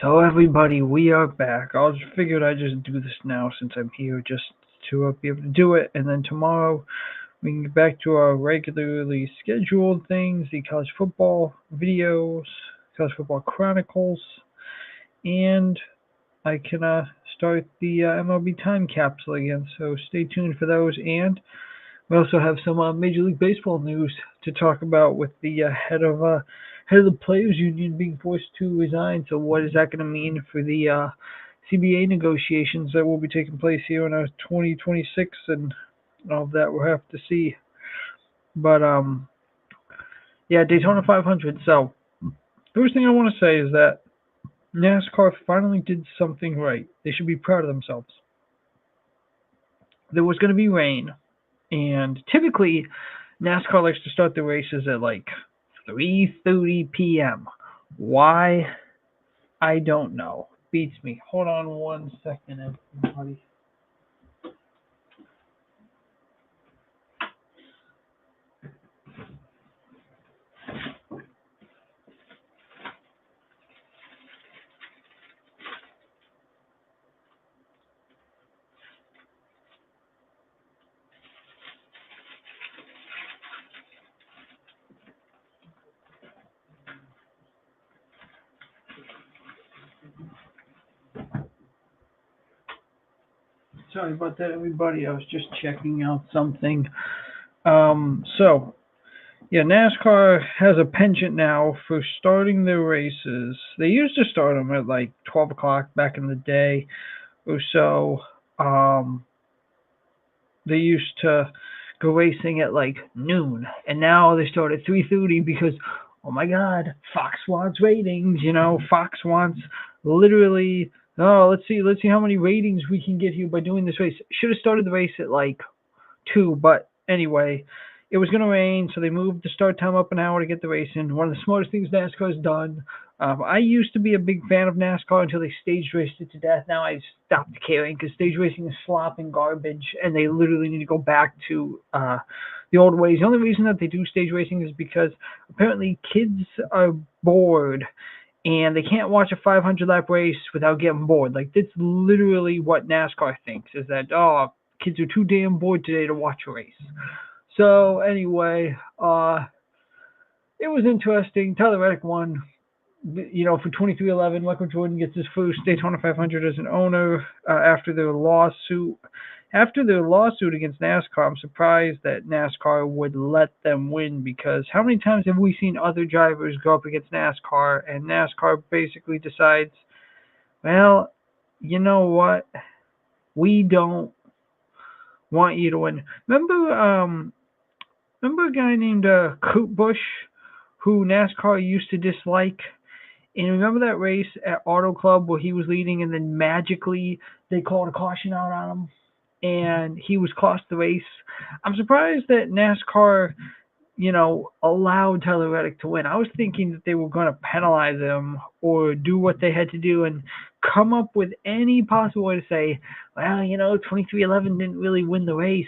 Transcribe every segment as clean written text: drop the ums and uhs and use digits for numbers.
So everybody, we are back. I just figured I'd just do this now since I'm here, just to be able to do it, and then tomorrow we can get back to our regularly scheduled things, the college football videos, college football chronicles, and I can start the MLB time capsule again. So stay tuned for those, and we also have some Major League Baseball news to talk about with the head of the players union being forced to resign. So what is that going to mean for the CBA negotiations that will be taking place here in 2026 and all of that we'll have to see. But yeah, Daytona 500. So first thing I want to say is that NASCAR finally did something right. They should be proud of themselves. There was going to be rain, and typically NASCAR likes to start the races at like 3:30 p.m. Why? I don't know. Beats me. Hold on 1 second, everybody. Sorry about that, everybody. I was just checking out something. So yeah, NASCAR has a penchant now for starting their races. They used to start them at like 12 o'clock back in the day or so. Um, they used to go racing at like noon, and now they start at 3:30 because oh my God, Fox wants ratings. Fox wants literally. Oh, let's see how many ratings we can get here by doing this race. Should have started the race at like two, but anyway, it was going to rain, so they moved the start time up an hour to get the race in. One of the smartest things NASCAR has done. I used to be a big fan of NASCAR until they stage raced it to death. Now I stopped caring because stage racing is slop and garbage, and they literally need to go back to the old ways. The only reason that they do stage racing is because apparently kids are bored and they can't watch a 500 lap race without getting bored. Like that's literally what NASCAR thinks is that kids are too damn bored today to watch a race. So anyway, it was interesting. Tyler Reddick won. For 23-11, Michael Jordan gets his first Daytona 500 as an owner after their lawsuit. After their lawsuit against NASCAR, I'm surprised that NASCAR would let them win because how many times have we seen other drivers go up against NASCAR and NASCAR basically decides, well, you know what? We don't want you to win. Remember a guy named Kurt Busch who NASCAR used to dislike? And remember that race at Auto Club where he was leading and then magically they called a caution out on him and he was cost the race? I'm surprised that NASCAR, allowed Tyler Reddick to win. I was thinking that they were going to penalize him or do what they had to do and come up with any possible way to say, well, 23-11 didn't really win the race.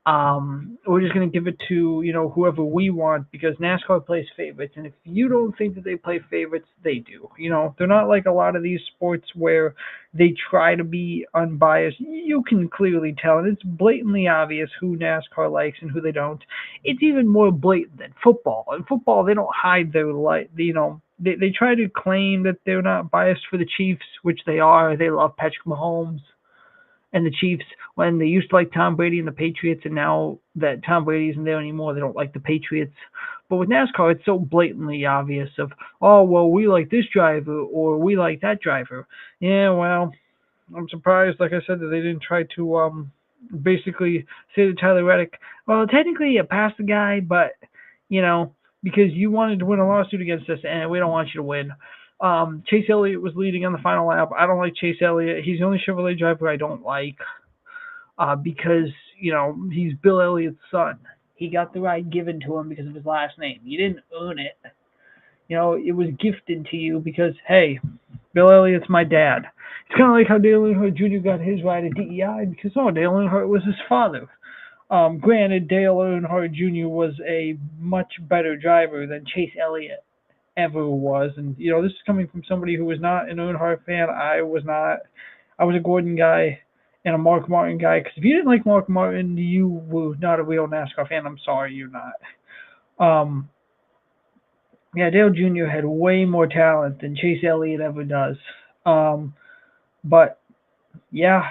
We're just going to give it to whoever we want because NASCAR plays favorites, and if you don't think that they play favorites, they do. They're not like a lot of these sports where they try to be unbiased. You can clearly tell, and it's blatantly obvious who NASCAR likes and who they don't. It's even more blatant than football. In football, they don't hide their They try to claim that they're not biased for the Chiefs, which they are. They love Patrick Mahomes and the Chiefs when they used to like Tom Brady and the Patriots, and now that Tom Brady isn't there anymore, they don't like the Patriots. But with NASCAR, it's so blatantly obvious of, oh, well, we like this driver or we like that driver. Yeah, well, I'm surprised, like I said, that they didn't try to basically say to Tyler Reddick, well, technically you passed the guy, but, because you wanted to win a lawsuit against us and we don't want you to win. Chase Elliott was leading on the final lap. I don't like Chase Elliott. He's the only Chevrolet driver I don't like because, he's Bill Elliott's son. He got the ride given to him because of his last name. You didn't earn it. It was gifted to you because, hey, Bill Elliott's my dad. It's kind of like how Dale Earnhardt Jr. got his ride at DEI because, Dale Earnhardt was his father. Granted, Dale Earnhardt Jr. was a much better driver than Chase Elliott. ever was. And this is coming from somebody who was not an Earnhardt fan. I was not. I was a Gordon guy and a Mark Martin guy. Because if you didn't like Mark Martin, you were not a real NASCAR fan. I'm sorry, you're not. Um, yeah, Dale Jr. had way more talent than Chase Elliott ever does. Um, but yeah,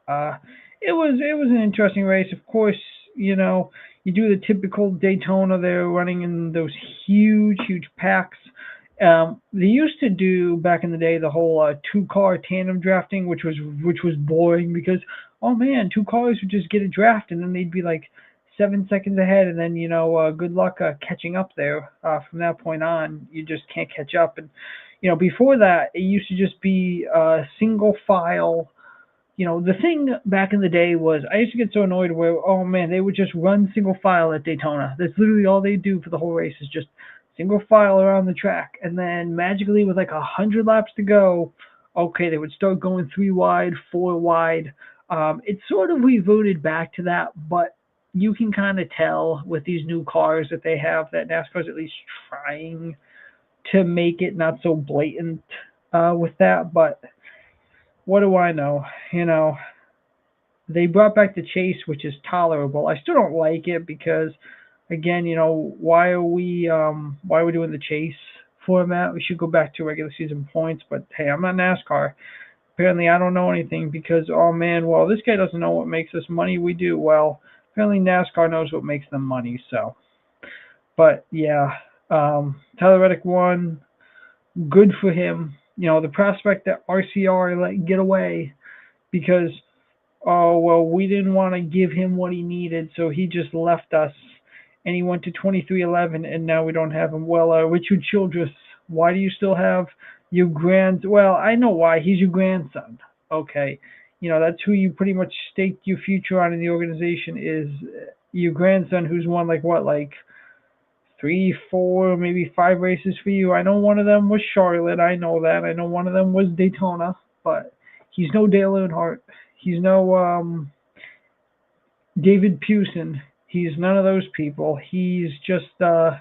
uh, it was an interesting race. Of course, you do the typical Daytona there, running in those huge packs. They used to do back in the day the whole two-car tandem drafting, which was boring because oh man, two cars would just get a draft and then they'd be like 7 seconds ahead, and then good luck catching up there. From that point on, you just can't catch up. And before that, it used to just be single file. The thing back in the day was I used to get so annoyed where, oh man, they would just run single file at Daytona. That's literally all they do for the whole race is just single file around the track. And then magically with like 100 laps to go, okay, they would start going 3 wide, 4 wide. It sort of reverted back to that, but you can kind of tell with these new cars that they have that NASCAR's at least trying to make it not so blatant with that. But what do I know? You know, they brought back the chase, which is tolerable. I still don't like it because, again, why are we doing the chase format? We should go back to regular season points. But hey, I'm not NASCAR. Apparently, I don't know anything because oh man, well this guy doesn't know what makes us money. We do. Well, apparently NASCAR knows what makes them money. So, but yeah, Tyler Reddick won. Good for him. The prospect that RCR let get away because oh, well, we didn't want to give him what he needed, so he just left us. And he went to 23-11, and now we don't have him. Well, Richard Childress, why do you still have your well, I know why. He's your grandson. Okay. That's who you pretty much staked your future on in the organization is your grandson who's won, like, what, like 3, 4, maybe 5 races for you. I know one of them was Charlotte. I know that. I know one of them was Daytona, but he's no Dale Earnhardt. He's no David Pewson. He's none of those people. He's just your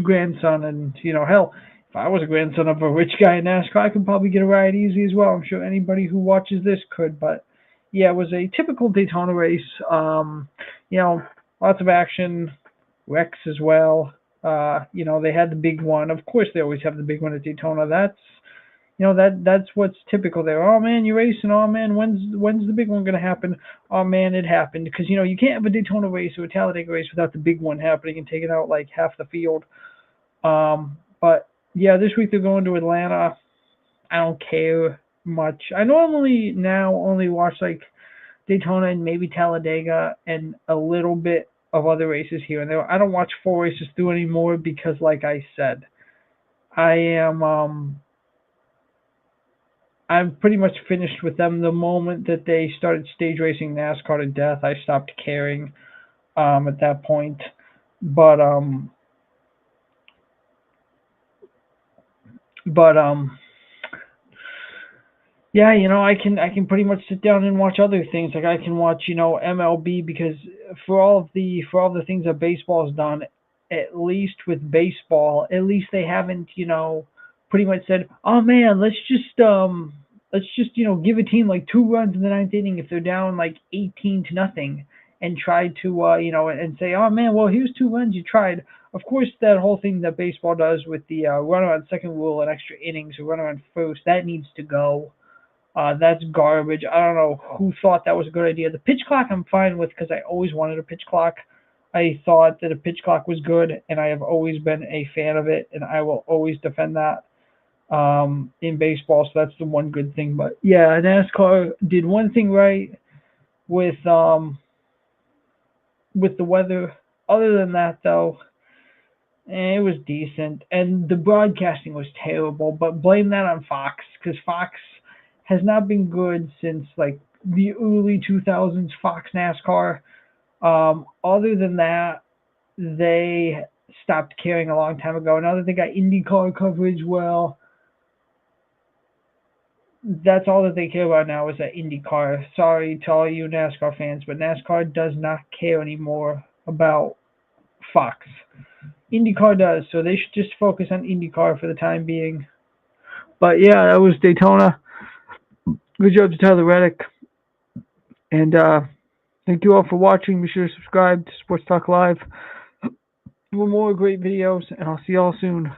grandson. And hell, if I was a grandson of a rich guy in NASCAR, I could probably get a ride easy as well. I'm sure anybody who watches this could. But yeah, it was a typical Daytona race. Lots of action, wrecks as well. They had the big one. Of course, they always have the big one at Daytona. That's what's typical there. Oh man, you're racing. Oh man, when's the big one gonna happen? Oh man, it happened because you can't have a Daytona race or a Talladega race without the big one happening and taking out like half the field. But yeah, this week they're going to Atlanta. I don't care much. I normally now only watch like Daytona and maybe Talladega and a little bit of other races here and there. I don't watch 4 races through anymore because, like I said, I'm pretty much finished with them. The moment that they started stage racing NASCAR to death, I stopped caring at that point. But but yeah, I can pretty much sit down and watch other things. Like I can watch MLB because for all the things that baseball has done, at least with baseball, at least they haven't pretty much said, oh man, let's just give a team like 2 runs in the ninth inning if they're down like 18-0, and try to and say, oh man, well here's 2 runs you tried. Of course, that whole thing that baseball does with the runner on second rule and extra innings or runner on first, that needs to go. That's garbage. I don't know who thought that was a good idea. The pitch clock I'm fine with because I always wanted a pitch clock. I thought that a pitch clock was good, and I have always been a fan of it, and I will always defend that in baseball. So that's the one good thing. But yeah, NASCAR did one thing right with the weather. Other than that, though, it was decent, and the broadcasting was terrible. But blame that on Fox because Fox has not been good since like the early 2000s Fox NASCAR. Other than that, they stopped caring a long time ago. Now that they got IndyCar coverage, well, that's all that they care about now is that IndyCar. Sorry to all you NASCAR fans, but NASCAR does not care anymore about Fox. IndyCar does, so they should just focus on IndyCar for the time being. But yeah, that was Daytona. Good job to Tyler Reddick. And thank you all for watching. Be sure to subscribe to Sports Talk Live for more great videos, and I'll see y'all soon.